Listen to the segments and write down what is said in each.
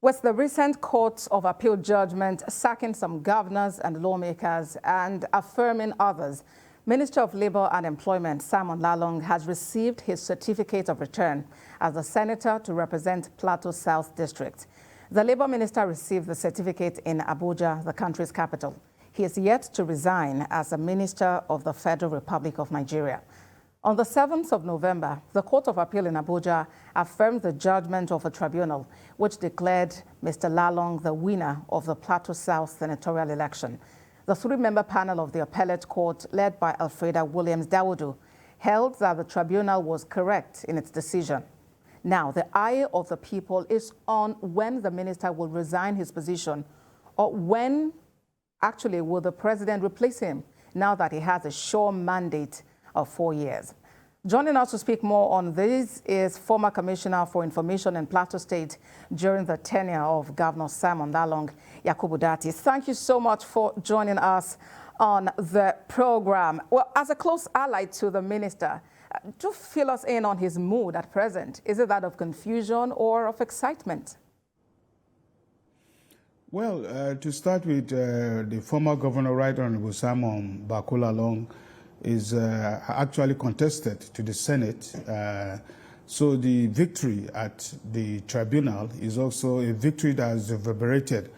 With the recent Court of Appeal judgment sacking some governors and lawmakers and affirming others, Minister of Labour and Employment Simon Lalong has received his certificate of return as a senator to represent Plateau South District. The Labour Minister received the certificate in Abuja, the country's capital. He is yet to resign as a Minister of the Federal Republic of Nigeria. On the 7th of November, the Court of Appeal in Abuja affirmed the judgment of a tribunal which declared Mr. Lalong the winner of the Plateau South senatorial election. The three-member panel of the appellate court, led by Alfreda Williams-Dawudu, held that the tribunal was correct in its decision. Now, the eye of the people is on when the minister will resign his position, or when actually will the president replace him, now that he has a sure mandate of 4 years. Joining us to speak more on this is former Commissioner for Information in Plateau State during the tenure of Governor Simon Lalong, Yakubu Dati. Thank you so much for joining us on the program. Well, as a close ally to the minister, do fill us in on his mood at present. Is it that of confusion or of excitement? Well, to start with, the former governor, Right Honorable Simon Lalong, is actually contested to the Senate. So the victory at the tribunal is also a victory that has reverberated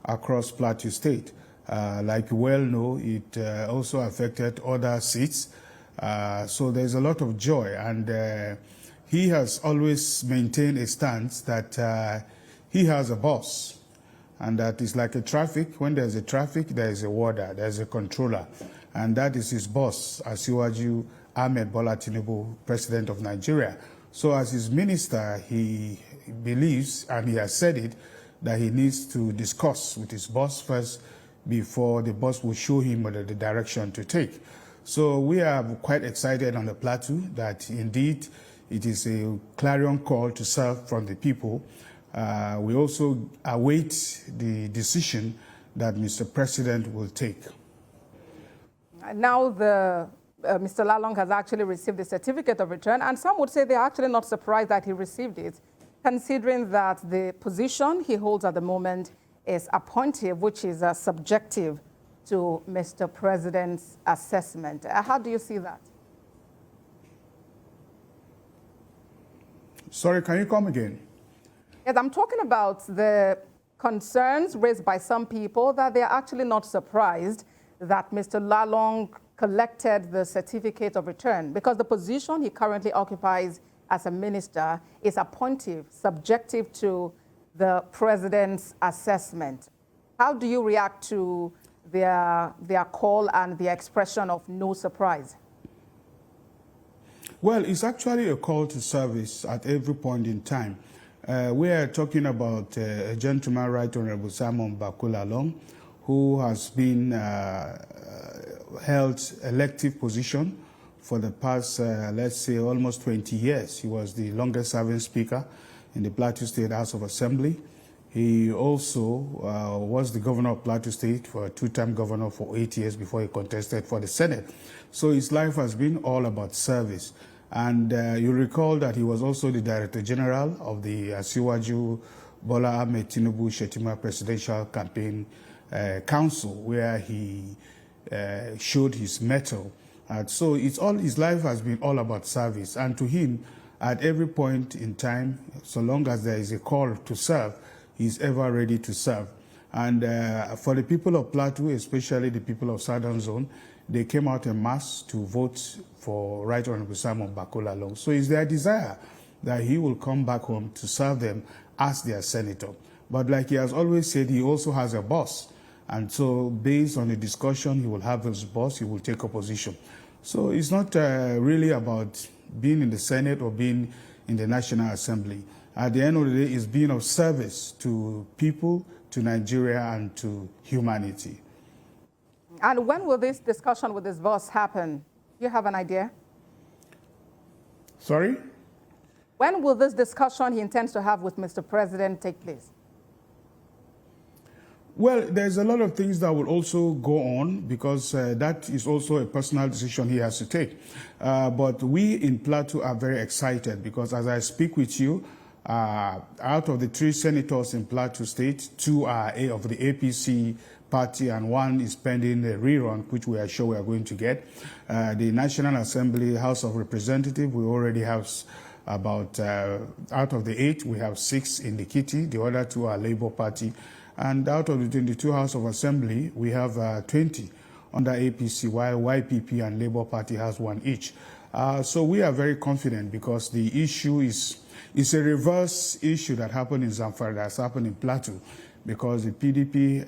across Plateau State. Like you well know, it also affected other seats. So there's a lot of joy, and he has always maintained a stance that he has a boss, and that is like a traffic. When there's a traffic, there is a warder, there's a controller, and that is his boss, Asiwaju Ahmed Bola Tinubu, President of Nigeria. So as his minister, he believes, and he has said it, that he needs to discuss with his boss first before the boss will show him the direction to take. So we are quite excited on the plateau that indeed it is a clarion call to serve from the people. We also await the decision that Mr. President will take. Now Mr. Lalong has actually received the certificate of return, and some would say they're actually not surprised that he received it, considering that the position he holds at the moment is appointive, which is subjective to Mr. President's assessment. How do you see that? Sorry, can you come again? Yes, I'm talking about the concerns raised by some people that they are actually not surprised that Mr. Lalong collected the certificate of return, because the position he currently occupies as a minister is appointive, subjective to the president's assessment. How do you react to their call and the expression of no surprise? Well, it's actually a call to service at every point in time. We are talking about a gentleman, Right Honorable Simon Lalong, who has been held elective position for the past, let's say, almost 20 years. He was the longest serving speaker in the Plateau State House of Assembly. He also was the governor of Plateau State, for a two-term governor for 8 years before he contested for the Senate. So his life has been all about service. And you recall that he was also the Director General of the Asiwaju Bola Ahmed Tinubu Shetima Presidential Campaign Council, where he showed his mettle. So his life has been all about service. And to him, at every point in time, so long as there is a call to serve, he's ever ready to serve. And for the people of Plateau, especially the people of Southern Zone, they came out en masse to vote for Right Honorable Simon Lalong. So it's their desire that he will come back home to serve them as their senator. But like he has always said, he also has a boss. And so based on the discussion he will have with his boss, he will take a position. So it's not really about being in the Senate or being in the National Assembly. At the end of the day, it's being of service to people, to Nigeria, and to humanity. And when will this discussion with his boss happen? Do you have an idea? Sorry? When will this discussion he intends to have with Mr. President take place? Well, there's a lot of things that will also go on, because that is also a personal decision he has to take. But we in Plateau are very excited, because as I speak with you, Out of the 3 senators in Plateau State, 2 are of the APC party and 1 is pending a rerun, which we are sure we are going to get. The National Assembly, House of Representatives, we already have about, out of the 8, we have 6 in the kitty. The other 2 are Labour Party. And out of the 22 House of Assembly, we have 20 under APC, while YPP and Labour Party has 1 each. So we are very confident because the issue is a reverse issue that happened in Zamfara that's happened in Plateau, because the PDP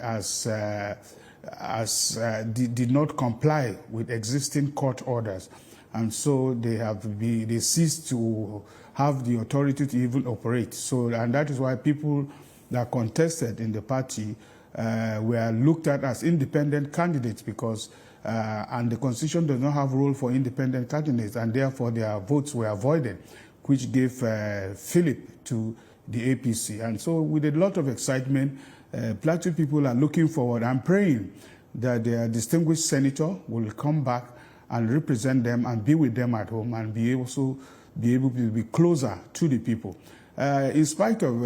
did not comply with existing court orders, and so they ceased to have the authority to even operate. So, and that is why people that contested in the party were looked at as independent candidates, because and the Constitution does not have a role for independent candidates, and therefore their votes were avoided, which gave Philip to the APC. And so with a lot of excitement, Plateau people are looking forward and praying that their distinguished senator will come back and represent them and be with them at home and be able to be closer to the people. In spite of,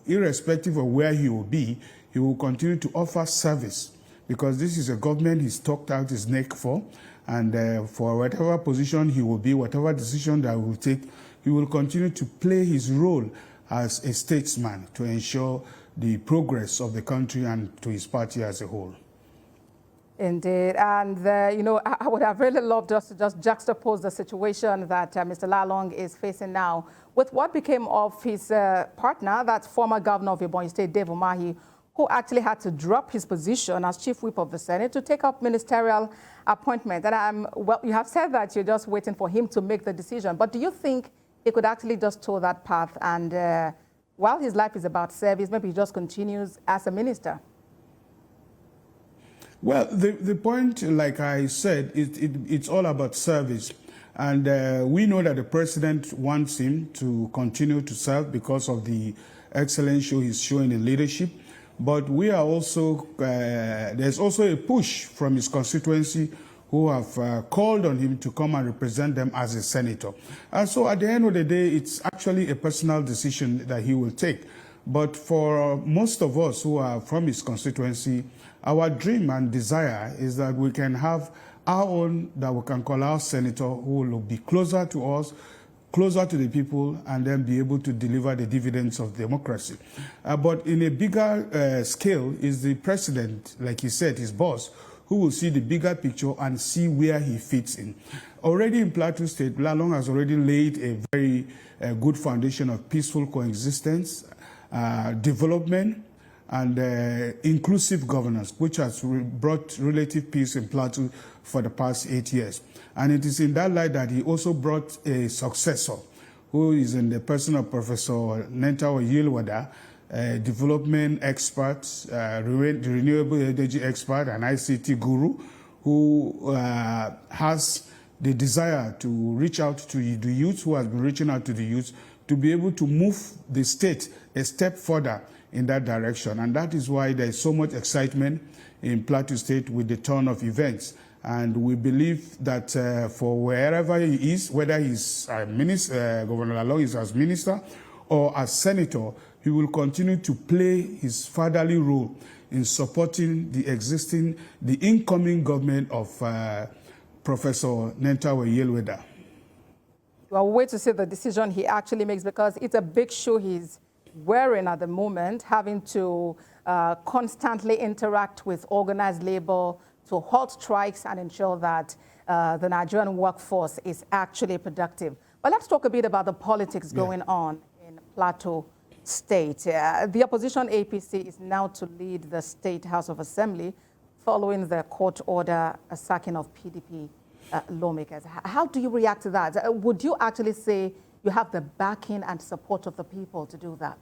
irrespective of where he will be, he will continue to offer service, because this is a government he's talked out his neck for, and for whatever position he will be, whatever decision that he will take, he will continue to play his role as a statesman to ensure the progress of the country and to his party as a whole. Indeed, and you know, I would have really loved us to just juxtapose the situation that Mr. Lalong is facing now with what became of his partner, that's former governor of Ebonyi State, Dave Umahi, who actually had to drop his position as chief whip of the Senate to take up ministerial appointment. And well, you have said that you're just waiting for him to make the decision, but do you think he could actually just toe that path and while his life is about service, maybe he just continues as a minister? Well, the point, like I said, it's all about service. And we know that the president wants him to continue to serve because of the excellent show he's showing in leadership. But we are also, there's also a push from his constituency who have called on him to come and represent them as a senator. And so at the end of the day, it's actually a personal decision that he will take. But for most of us who are from his constituency, our dream and desire is that we can have our own, that we can call our senator, who will be closer to us, closer to the people, and then be able to deliver the dividends of democracy. But in a bigger scale is the president, like he said, his boss, who will see the bigger picture and see where he fits in. Already in Plateau State, Lalong has already laid a very good foundation of peaceful coexistence, development, and inclusive governance, which has brought relative peace in Plateau for the past 8 years. And it is in that light that he also brought a successor, who is in the person of Professor Nentawe Yilwada, a development expert, renewable energy expert, and ICT guru, who has the desire to reach out to the youth, who has been reaching out to the youth, to be able to move the state a step further in that direction. And that is why there is so much excitement in Plateau State with the turn of events. And we believe that for wherever he is, whether he's a minister, Governor Lalong is as minister or as senator, he will continue to play his fatherly role in supporting the incoming government of Professor Nentawe Yilwada. Well, wait to see the decision he actually makes, because it's a big shoe he's wearing at the moment, having to constantly interact with organized labor to halt strikes and ensure that the Nigerian workforce is actually productive. But let's talk a bit about the politics going on in Plateau State. The opposition APC is now to lead the State House of Assembly following the court order sacking of PDP lawmakers. How do you react to that? Would you actually say you have the backing and support of the people to do that?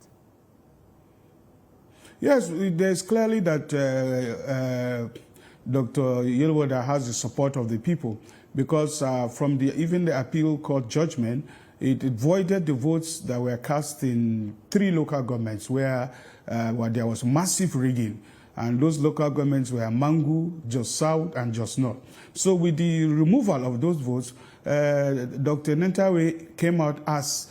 Yes, there's clearly that Dr. Yilwada has the support of the people, because from even the appeal court judgment, it voided the votes that were cast in 3 local governments where there was massive rigging. And those local governments were Mangu, Jos South, and Jos North. So with the removal of those votes, Dr. Nentawe came out as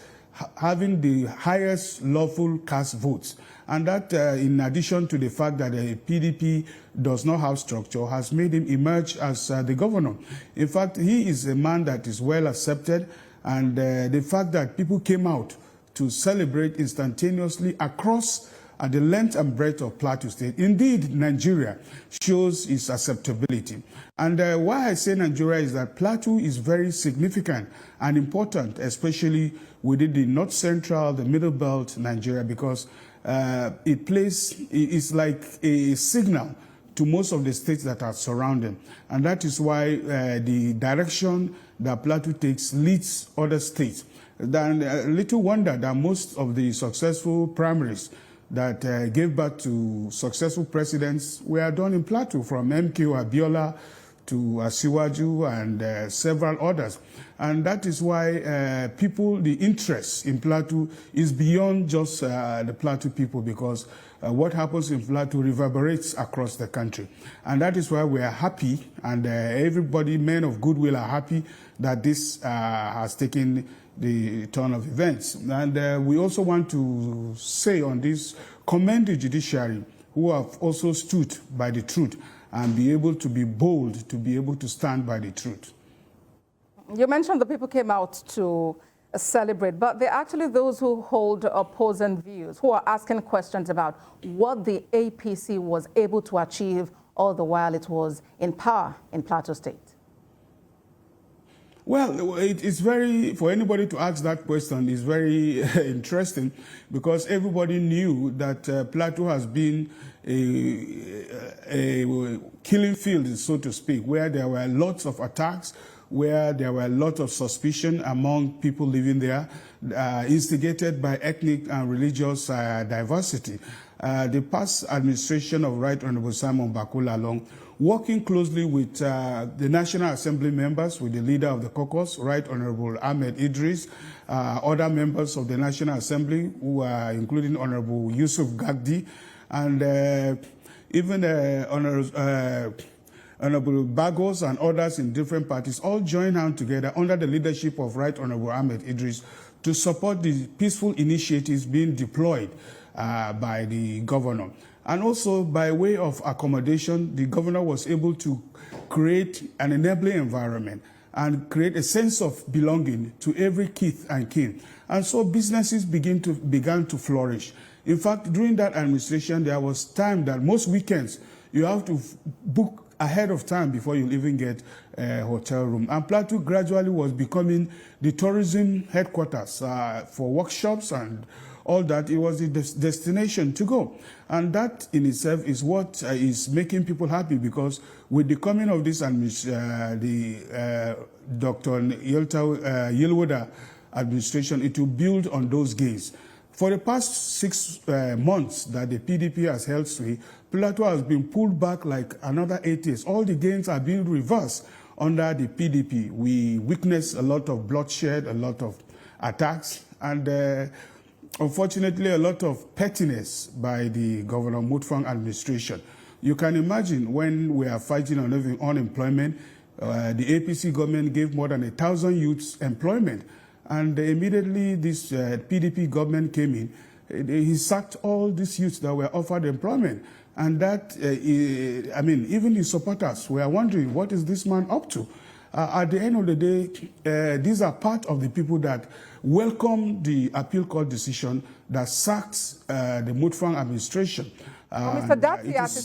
having the highest lawful cast votes. And that, in addition to the fact that the PDP does not have structure, has made him emerge as the governor. In fact, he is a man that is well accepted, and the fact that people came out to celebrate instantaneously across the length and breadth of Plateau State, indeed Nigeria, shows its acceptability. And why I say Nigeria is that Plateau is very significant and important, especially within the north central, the middle belt Nigeria, because it's like a signal to most of the states that are surrounding. And that is why the direction that Plateau takes leads other states. Then little wonder that most of the successful primaries that gave birth to successful presidents were done in Plateau, from MK Abiola to Asiwaju and several others. And that is why the interest in Plateau is beyond just the Plateau people, because what happens in Plateau reverberates across the country. And that is why we are happy, and everybody, men of goodwill, are happy that this has taken the turn of events. And we also want to say on this, commend the judiciary, who have also stood by the truth and be able to be bold, to be able to stand by the truth. You mentioned the people came out to celebrate, but there are actually those who hold opposing views, who are asking questions about what the APC was able to achieve all the while it was in power in Plateau State. Well, it's very, for anybody to ask that question is very interesting, because everybody knew that Plateau has been a killing field, so to speak, where there were lots of attacks, where there were a lot of suspicion among people living there, instigated by ethnic and religious diversity. The past administration of Right Honorable Simon Bako Lalong, working closely with the National Assembly members, with the leader of the caucus, Right Honorable Ahmed Idris, other members of the National Assembly, who are including Honorable Yusuf Gagdi, and even Honorable Bagos and others in different parties, all joined hands together under the leadership of Right Honorable Ahmed Idris to support the peaceful initiatives being deployed by the governor. And also, by way of accommodation, the governor was able to create an enabling environment and create a sense of belonging to every kith and kin. And so businesses began to flourish. In fact, during that administration, there was time that most weekends you have to book ahead of time before you even get a hotel room. And Plateau gradually was becoming the tourism headquarters for workshops and all that. It was the destination to go. And that in itself is what is making people happy, because with the coming of this Dr. Yelwoda administration, it will build on those gains. For the past 6 months that the PDP has held sway, Plateau has been pulled back like another 8 years. All the gains are being reversed under the PDP. We witnessed a lot of bloodshed, a lot of attacks, and unfortunately, a lot of pettiness by the Governor Mutfwang administration. You can imagine when we are fighting on unemployment, the APC government gave more than 1,000 youths employment. And immediately this PDP government came in, he sacked all these youths that were offered employment. And that, I mean, even his supporters were wondering, what is this man up to? At the end of the day, these are part of the people that welcome the appeal court decision that sacked the Mutfwang administration. Mr. Dati, as it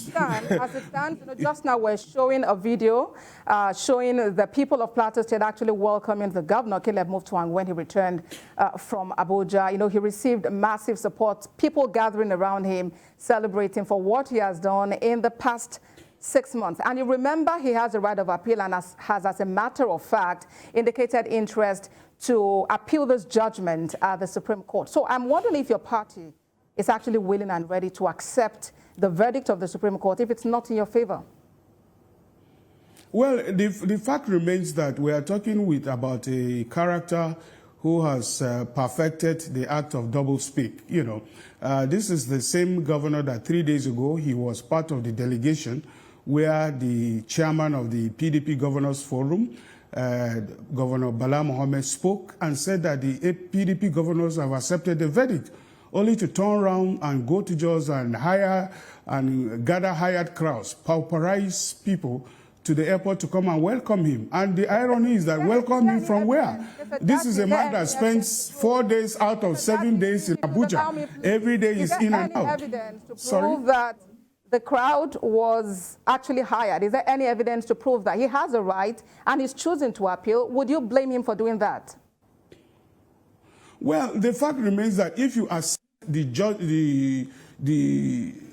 stands, just now we're showing a video showing the people of Plateau State actually welcoming the governor, Caleb Mutfwang, when he returned from Abuja. He received massive support, people gathering around him, celebrating for what he has done in the past 6 months. And you remember he has a right of appeal and has, as a matter of fact, indicated interest to appeal this judgment at the Supreme Court. So I'm wondering if your party is actually willing and ready to accept the verdict of the Supreme Court if it's not in your favor. Well, the fact remains that we are talking about a character who has perfected the act of doublespeak. This is the same governor that 3 days ago he was part of the delegation where the chairman of the PDP Governors Forum Governor Bala Mohammed spoke and said that the PDP governors have accepted the verdict, only to turn around and go to Jos and hire and gather hired crowds, pauperize people to the airport to come and welcome him. And the irony is that welcome him from where? This is a man that spends 4 days out of 7 days in Abuja. Every day is in and out. Prove that the crowd was actually hired? Is there any evidence to prove that? He has a right and he's choosing to appeal. Would you blame him for doing that? Well, the fact remains that if you accept the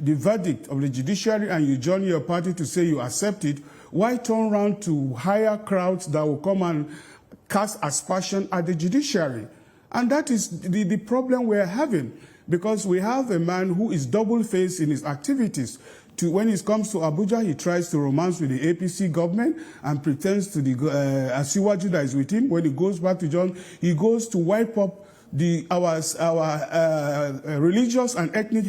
verdict of the judiciary and you join your party to say you accept it, why turn around to hire crowds that will come and cast aspersion at the judiciary? And that is the problem we're having, because we have a man who is double-faced in his activities. When he comes to Abuja, he tries to romance with the APC government and pretends to the Asiwaju that is with him. When he goes back to John, he goes to wipe up our religious and ethnic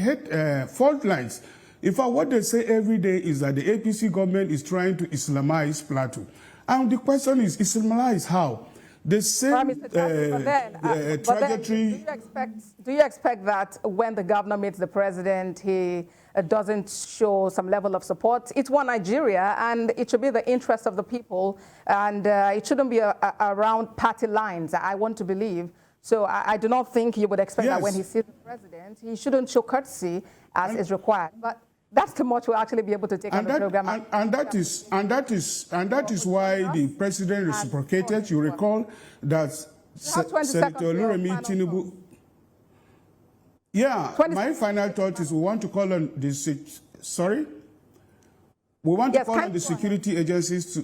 fault lines. In fact, what they say every day is that the APC government is trying to Islamize Plateau. And the question is, Islamize how? The same trajectory. Do you expect that when the governor meets the president, he doesn't show some level of support? It's one Nigeria, and it should be the interest of the people, and it shouldn't be around party lines, I want to believe. So I do not think you would expect that when he sees the president, he shouldn't show courtesy as is required. But that's too much we'll actually be able to take on the program. And that is why the president reciprocated. You recall that Senator Oluremi Tinubu. Yeah, my final thought is we want to call on the call on the security agencies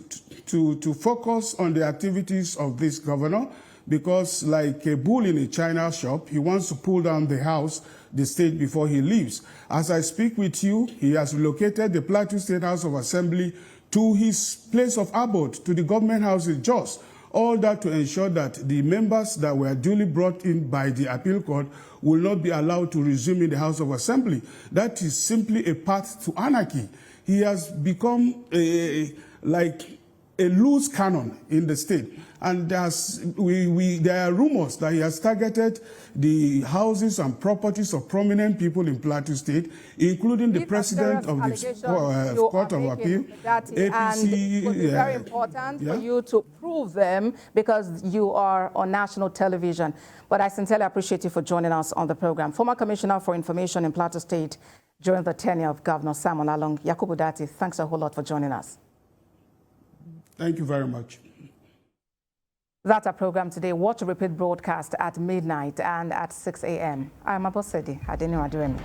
to focus on the activities of this governor, because like a bull in a china shop, he wants to pull down the state before he leaves. As I speak with you, he has relocated the Plateau State House of Assembly to his place of abode, to the government house in Jos. All that to ensure that the members that were duly brought in by the appeal court will not be allowed to resume in the House of Assembly. That is simply a path to anarchy. He has become like a loose cannon in the state. And there are rumors that he has targeted the houses and properties of prominent people in Plateau State, including the president of the Court of Appeal, APC. And it would be very important for you to prove them, because you are on national television. But I sincerely appreciate you for joining us on the program. Former Commissioner for Information in Plateau State during the tenure of Governor Simon Lalong, Yakubu Datti, thanks a whole lot for joining us. Thank you very much. That's our program today. Watch a repeat broadcast at midnight and at 6 a.m. I'm Abosedi Adeniraduremi.